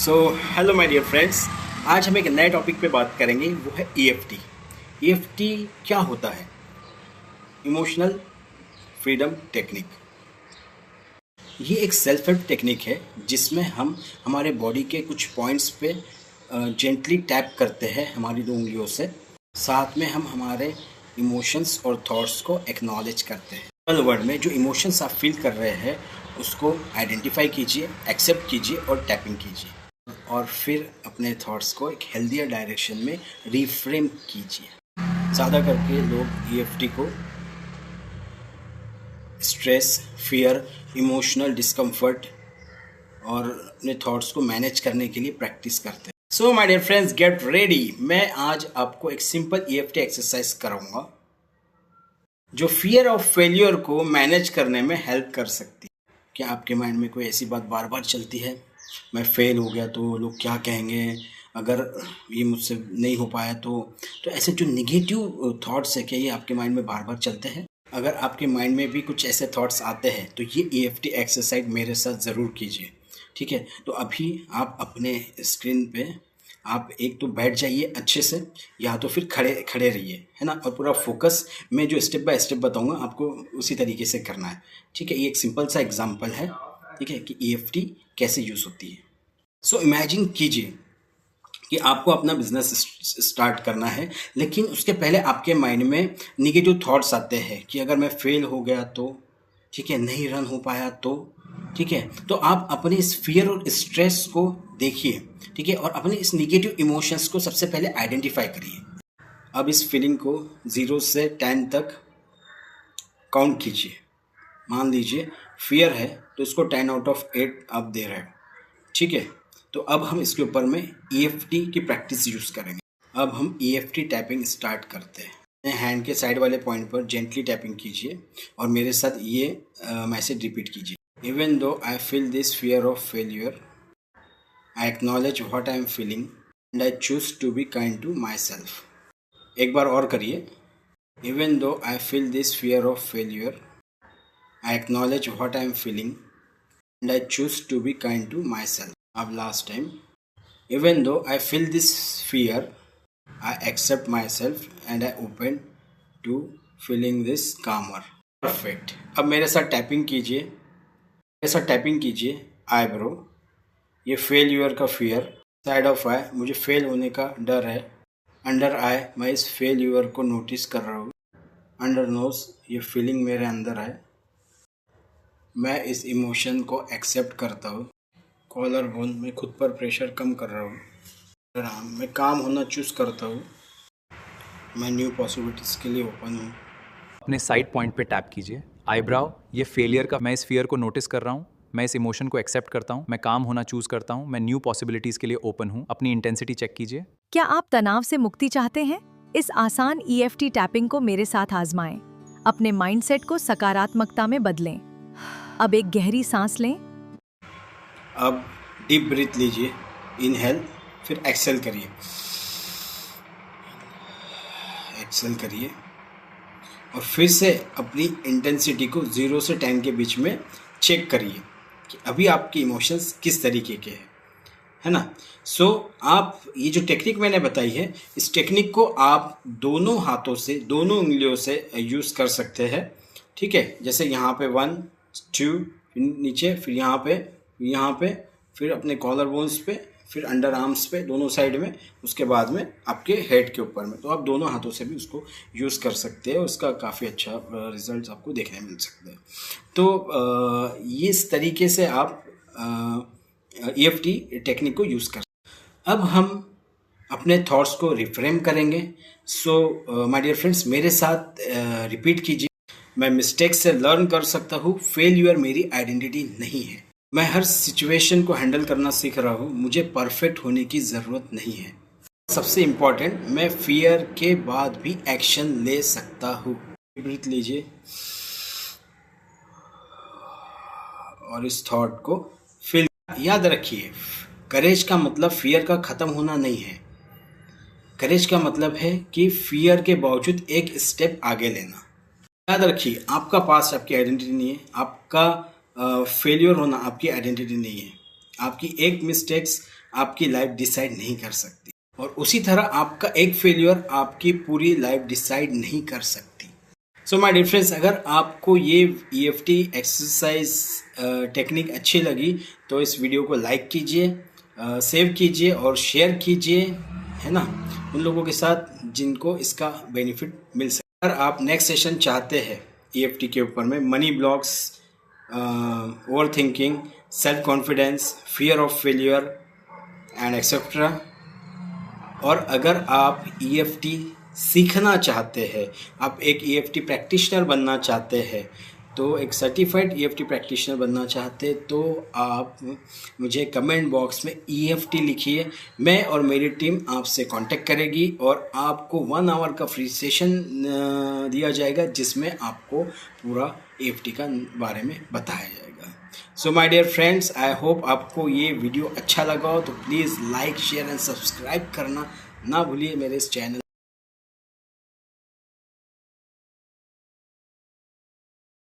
So hello my dear friends, आज हम एक नए टॉपिक पे बात करेंगे, वो है EFT। EFT क्या होता है? Emotional freedom technique. ये एक सेल्फ हेल्प टेक्निक है जिसमें हम हमारे बॉडी के कुछ पॉइंट्स पे जेंटली टैप करते हैं हमारी दो उंगलियों से। साथ में हम हमारे इमोशंस और थॉट्स को एक्नॉलेज करते हैं। सिंपल वर्ड में जो इमोशंस आप फील कर रहे हैं उसको आइडेंटिफाई कीजिए, एक्सेप्ट कीजिए और टैपिंग कीजिए, और फिर अपने थॉट्स को एक हेल्दियर डायरेक्शन में रिफ्रेम कीजिए। ज़्यादा करके लोग EFT को स्ट्रेस, फियर, इमोशनल डिस्कम्फर्ट और अपने थॉट्स को मैनेज करने के लिए प्रैक्टिस करते हैं। So my dear friends, get ready. मैं आज आपको एक सिंपल EFT एक्सरसाइज कराऊंगा जो फियर ऑफ फेलियर को मैनेज करने में हेल्प कर सकती है। क्या आपके माइंड में कोई ऐसी बात बार बार चलती है, मैं फेल हो गया तो लोग क्या कहेंगे, अगर ये मुझसे नहीं हो पाया तो ऐसे जो निगेटिव थॉट्स है, क्या ये आपके माइंड में बार बार चलते हैं? अगर आपके माइंड में भी कुछ ऐसे थॉट्स आते हैं तो ये EFT एक्सरसाइज मेरे साथ ज़रूर कीजिए, ठीक है? तो अभी आप अपने स्क्रीन पे आप एक तो बैठ जाइए अच्छे से, या तो फिर खड़े खड़े रहिए, है ना? और पूरा फोकस मैं जो स्टेप बाय स्टेप बताऊंगा आपको उसी तरीके से करना है, ठीक है? ये एक सिंपल सा एग्जांपल है, ठीक है, कि EFT कैसे यूज़ होती है। सो इमेजिन कीजिए कि आपको अपना बिजनेस स्टार्ट करना है, लेकिन उसके पहले आपके माइंड में निगेटिव थॉट्स आते हैं कि अगर मैं फेल हो गया तो, ठीक है, नहीं रन हो पाया तो, ठीक है? तो आप अपने इस फियर और स्ट्रेस को देखिए, ठीक है, और अपने इस निगेटिव इमोशंस को सबसे पहले आइडेंटिफाई करिए। अब इस फीलिंग को 0 से 10 तक काउंट कीजिए। मान लीजिए फियर है तो इसको 10 आउट ऑफ 8 आप दे रहे हो, ठीक है? तो अब हम इसके ऊपर में EFT की प्रैक्टिस यूज़ करेंगे। अब हम EFT टैपिंग स्टार्ट करते हैं। हैंड के साइड वाले पॉइंट पर जेंटली टैपिंग कीजिए और मेरे साथ ये मैसेज रिपीट कीजिए। Even though I feel this fear of failure, I acknowledge what I am feeling and I choose to be kind to my self. एक बार और करिए। Even though I feel this fear of failure, I acknowledge what I am feeling and I choose to be kind to my self. अब last time, even though I feel this fear, I accept myself and I open to feeling this calmer. Perfect. अब मेरे साथ tapping कीजिए, मेरे साथ tapping कीजिए। Eyebrow, ये failure का फियर, साइड ऑफ आई मुझे फेल होने का डर है, अंडर आई मैं इस फेल्यूर को नोटिस कर रहा हूँ, अंडर नोज ये फीलिंग मेरे अंदर है, मैं इस इमोशन को एक्सेप्ट करता हूँ, कॉलर बोन मैं खुद पर प्रेशर कम कर रहा हूँ, मैं काम होना चूज़ करता हूँ, मैं न्यू पॉसिबिलिटीज़ के लिए ओपन हूँ। अपने साइड पॉइंट पे टैप कीजिए। आईब्राव, ये फेलियर का, मैं इस फियर को नोटिस कर रहा हूँ, मैं इस इमोशन को एक्सेप्ट करता हूँ, मैं काम होना चूज करता हूँ, मैं न्यू पॉसिबिलिटीज के लिए ओपन हूँ। अपनी इंटेंसिटी चेक कीजिए। क्या आप तनाव से मुक्ति चाहते हैं? इस आसान EFT टैपिंग को मेरे साथ आजमाएं। अपने माइंडसेट को सकारात्मकता में बदलें। अब एक गहरी सांस लें। अब डीप ब्रीथ लीजिए, इनहेल, फिर एक्सेल करिए, एक्सेल करिए, और फिर से अपनी इंटेंसिटी को 0 से 10 के बीच में चेक करिए कि अभी आपके इमोशंस किस तरीके के हैं, है ना? सो आप ये जो टेक्निक मैंने बताई है, इस टेक्निक को आप दोनों हाथों से, दोनों उंगलियों से यूज़ कर सकते हैं, ठीक है? जैसे यहाँ पे 1 2, फिर नीचे, फिर यहाँ पे, फिर अपने कॉलर बोन्स पे, फिर अंडर आर्म्स पे, दोनों साइड में, उसके बाद में आपके हेड के ऊपर में। तो आप दोनों हाथों से भी उसको यूज़ कर सकते हैं, उसका काफ़ी अच्छा रिजल्ट आपको देखने मिल सकते हैं। तो ये इस तरीके से आप EFT टेक्निक को यूज़ कर सकते हैं। अब हम अपने थॉट्स को रिफ्रेम करेंगे। सो माय डियर फ्रेंड्स, मेरे साथ रिपीट कीजिए। मैं मिस्टेक से लर्न कर सकता हूँ, फेल्यूर मेरी आइडेंटिटी नहीं है, मैं हर सिचुएशन को हैंडल करना सीख रहा हूँ, मुझे परफेक्ट होने की ज़रूरत नहीं है, सबसे इम्पॉर्टेंट, मैं फियर के बाद भी एक्शन ले सकता हूँ। ब्रीथ लीजिए और इस थॉट को फील। याद रखिए, करेज का मतलब फियर का ख़त्म होना नहीं है। करेज का मतलब है कि फियर के बावजूद एक स्टेप आगे लेना। याद रखिए, आपका पास्ट आपकी आइडेंटिटी नहीं है, आपका फेलियर होना आपकी आइडेंटिटी नहीं है, आपकी एक मिस्टेक्स आपकी लाइफ डिसाइड नहीं कर सकती, और उसी तरह आपका एक फेलियर आपकी पूरी लाइफ डिसाइड नहीं कर सकती। सो माय डियर फ्रेंड्स, अगर आपको ये EFT एक्सरसाइज टेक्निक अच्छी लगी तो इस वीडियो को लाइक कीजिए, सेव कीजिए और शेयर कीजिए, है ना, उन लोगों के साथ जिनको इसका बेनिफिट मिल सके। अगर आप नेक्स्ट सेशन चाहते हैं EFT के ऊपर में, money blocks, over thinking, self confidence, fear of failure and etcetera, और अगर आप EFT सीखना चाहते हैं, आप एक EFT प्रैक्टिशनर बनना चाहते हैं, तो एक सर्टिफाइड EFT प्रैक्टिशनर बनना चाहते हैं, तो आप मुझे कमेंट बॉक्स में EFT लिखिए। मैं और मेरी टीम आपसे कांटेक्ट करेगी और आपको 1 आवर का फ्री सेशन दिया जाएगा, जिसमें आपको पूरा EFT का बारे में बताया जाएगा। So my dear friends, I hope आपको ये वीडियो अच्छा लगा हो, तो please like, share and subscribe करना ना भूलिए मेरे इस चैनल।